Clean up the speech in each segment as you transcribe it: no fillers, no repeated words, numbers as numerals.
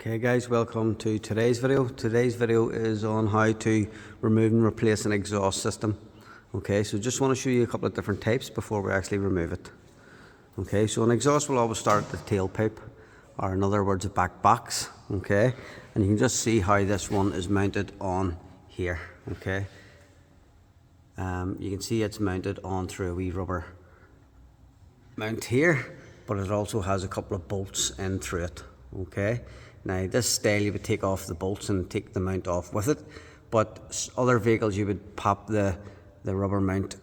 Okay guys, welcome to today's video. Today's video is on how to remove and replace an exhaust system. Okay, so just want to show you a couple of different types before we actually remove it. Okay, so an exhaust will always start at the tailpipe, or in other words a back box. Okay, and you can just see how this one is mounted on here. Okay, you can see it's mounted on through a wee rubber mount here, but it also has a couple of bolts in through it. Okay, now this style you would take off the bolts and take the mount off with it, but other vehicles you would pop the rubber mount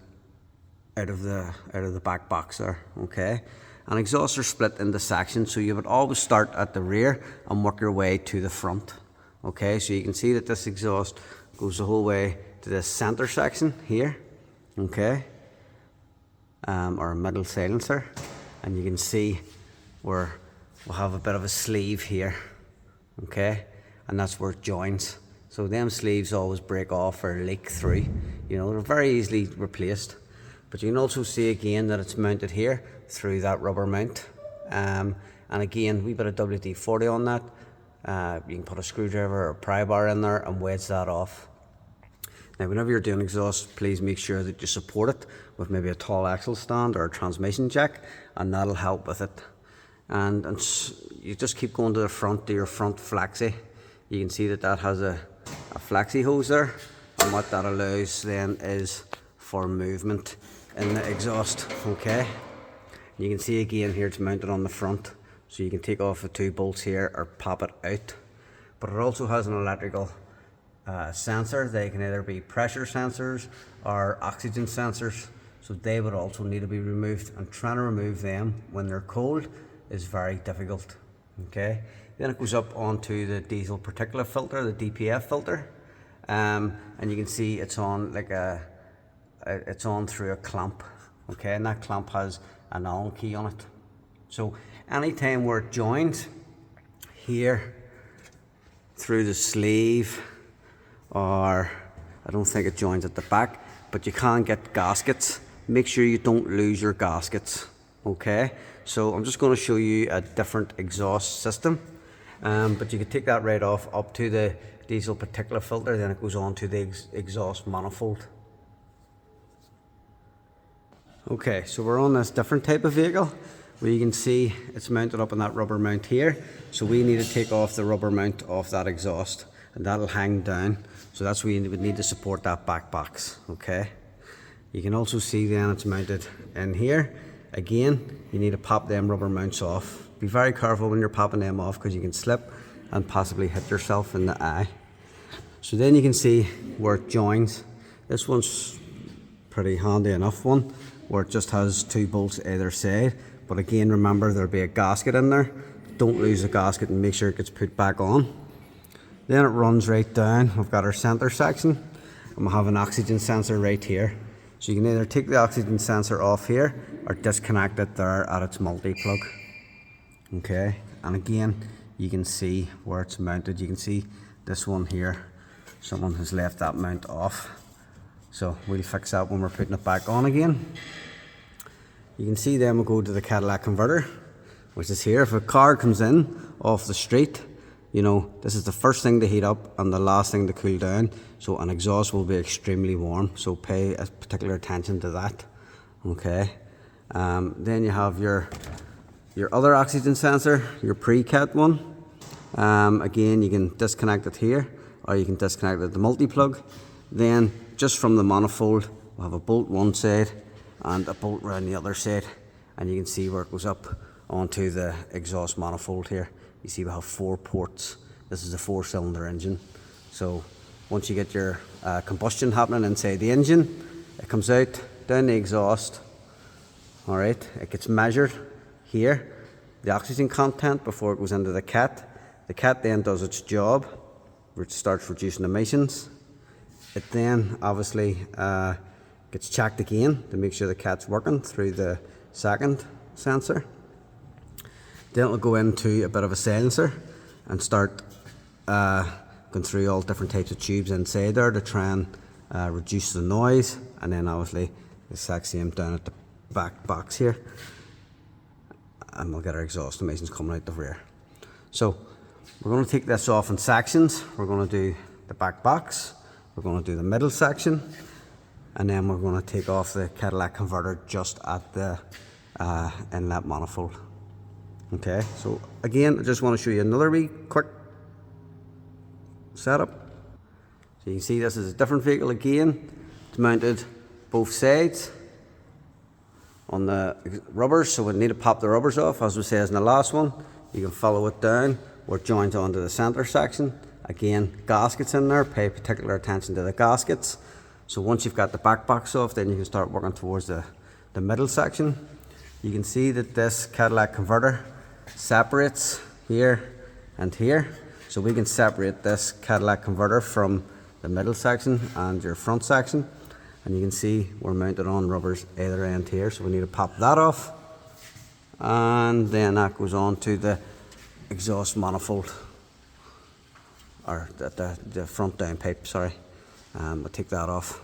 out of the back box there. Okay, and exhausts are split into sections, so you would always start at the rear and work your way to the front. Okay, so you can see that this exhaust goes the whole way to this center section here. Okay, or a middle silencer, and you can see where we'll have a bit of a sleeve here. Okay, and that's where it joins. So them sleeves always break off or leak through. You know, they're very easily replaced. But you can also see again that it's mounted here through that rubber mount. And again, we put a WD-40 on that. You can put a screwdriver or a pry bar in there and wedge that off. Now, whenever you're doing exhaust, please make sure that you support it with maybe a tall axle stand or a transmission jack, and that'll help with it. And you just keep going to the front, to your front flexi. You can see that has a flexi hose there, and what that allows then is for movement in the exhaust. Okay, you can see again here it's mounted on the front, so you can take off the two bolts here or pop it out. But it also has an electrical sensor. They can either be pressure sensors or oxygen sensors, so they would also need to be removed, and trying to remove them when they're cold is very difficult. Okay, then it goes up onto the diesel particulate filter, the DPF filter, and you can see it's on it's on through a clamp. Okay, and that clamp has an Allen key on it. So anytime where it joins here through the sleeve, or I don't think it joins at the back, but you can get gaskets. Make sure you don't lose your gaskets. Okay, so I'm just going to show you a different exhaust system, but you can take that right off up to the diesel particulate filter, then it goes on to the exhaust manifold. Okay, so we're on this different type of vehicle where you can see it's mounted up on that rubber mount here, so we need to take off the rubber mount off that exhaust, and that'll hang down, so that's where you would need to support that back box. Okay, you can also see then it's mounted in here. Again, you need to pop them rubber mounts off. Be very careful when you're popping them off, because you can slip and possibly hit yourself in the eye. So then you can see where it joins. This one's pretty handy enough one, where it just has two bolts either side. But again, remember there'll be a gasket in there. Don't lose the gasket and make sure it gets put back on. Then it runs right down. We've got our center section, and we'll have an oxygen sensor right here. So you can either take the oxygen sensor off here or disconnect it there at its multi-plug. Okay, and again, you can see where it's mounted. You can see this one here, someone has left that mount off. So we'll fix that when we're putting it back on again. You can see then we'll go to the catalytic converter, which is here. If a car comes in off the street, you know, this is the first thing to heat up and the last thing to cool down. So an exhaust will be extremely warm, so pay particular attention to that. Okay, then you have your other oxygen sensor, your pre-cat one. Again, you can disconnect it here, or you can disconnect it at the multi-plug. Then just from the manifold, we'll have a bolt one side and a bolt around the other side, and you can see where it goes up onto the exhaust manifold here. You see we have 4 ports. This is a 4-cylinder engine. So once you get your combustion happening inside the engine, it comes out down the exhaust. All right, it gets measured here, the oxygen content, before it goes into the cat. The cat then does its job, which starts reducing emissions. It then obviously gets checked again to make sure the cat's working through the second sensor. Then it'll go into a bit of a silencer and start going through all different types of tubes inside there to try and reduce the noise, and then obviously the exact same down at the back box here, and we'll get our exhaust emissions coming out the rear. So We're going to take this off in sections. We're going to do the back box, we're going to do the middle section, and then we're going to take off the catalytic converter just at the inlet manifold. Okay, so again, I just want to show you another wee quick setup. So you can see this is a different vehicle again. It's mounted both sides on the rubbers, so we need to pop the rubbers off. As we said in the last one, you can follow it down where it joins onto the center section. Again, gaskets in there, pay particular attention to the gaskets. So once you've got the back box off, then you can start working towards the middle section. You can see that this catalytic converter separates here and here. So we can separate this catalytic converter from the middle section and your front section. And you can see we're mounted on rubbers either end here, so we need to pop that off. And then that goes on to the exhaust manifold, or the front downpipe, sorry. We'll take that off.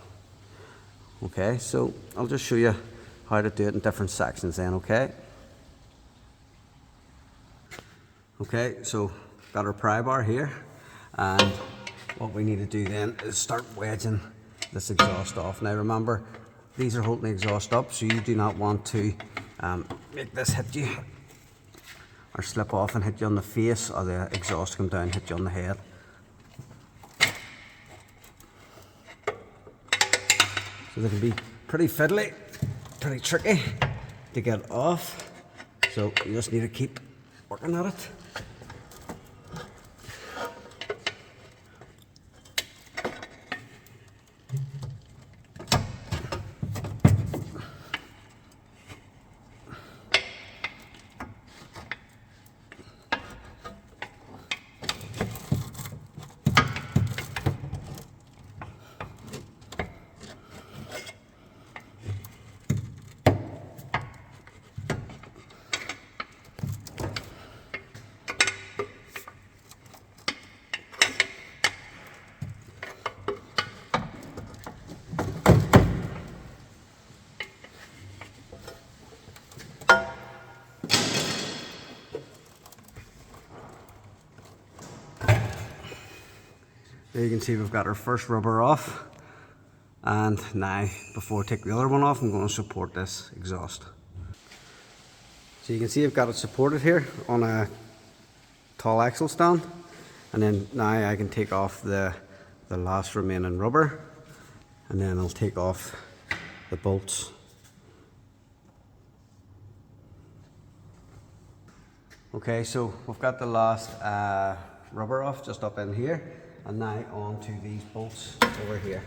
Okay, so I'll just show you how to do it in different sections then, okay? Okay, so got our pry bar here, and what we need to do then is start wedging this exhaust off. Now remember, these are holding the exhaust up, so you do not want to make this hit you or slip off and hit you on the face, or the exhaust come down and hit you on the head. So they can be pretty fiddly, pretty tricky to get off, so you just need to keep working at it. There you can see we've got our first rubber off, and now before I take the other one off, I'm going to support this exhaust. So you can see I've got it supported here on a tall axle stand, and then now I can take off the last remaining rubber, and then I'll take off the bolts. Okay, so we've got the last rubber off just up in here, and now on to these bolts over here.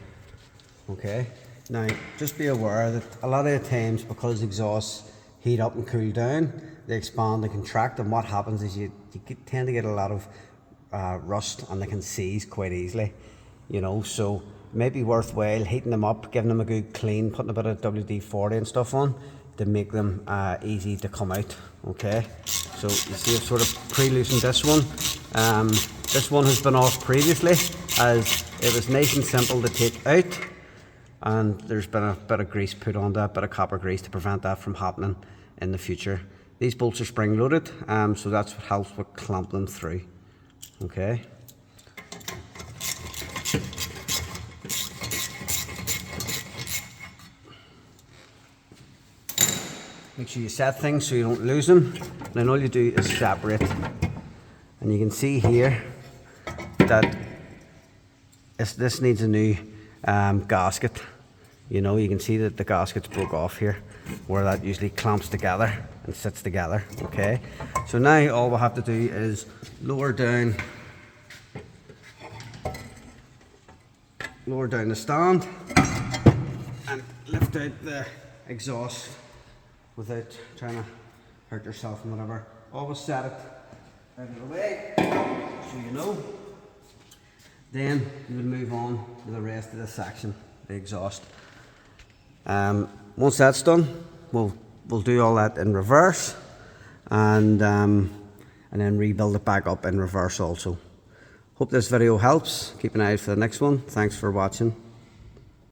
Okay, now just be aware that a lot of the times, because exhausts heat up and cool down, they expand and contract, and what happens is you tend to get a lot of rust, and they can seize quite easily, you know. So it may be worthwhile heating them up, giving them a good clean, putting a bit of WD-40 and stuff on to make them easy to come out. Okay, so you see I've sort of pre-loosened this one. This one has been off previously, as it was nice and simple to take out, and there's been a bit of grease put on that, bit of copper grease, to prevent that from happening in the future. These bolts are spring loaded, so that's what helps with clamp them through. Okay. Make sure you set things so you don't lose them. Then all you do is separate. And you can see here that this needs a new gasket. You know, you can see that the gasket's broke off here, where that usually clamps together and sits together. Okay, so now all we'll have to do is lower down the stand and lift out the exhaust without trying to hurt yourself and whatever. Always set it out of the way, so you know. Then you will move on to the rest of the section, the exhaust. Once that's done, we'll do all that in reverse, and then rebuild it back up in reverse also. Hope this video helps. Keep an eye out for the next one. Thanks for watching.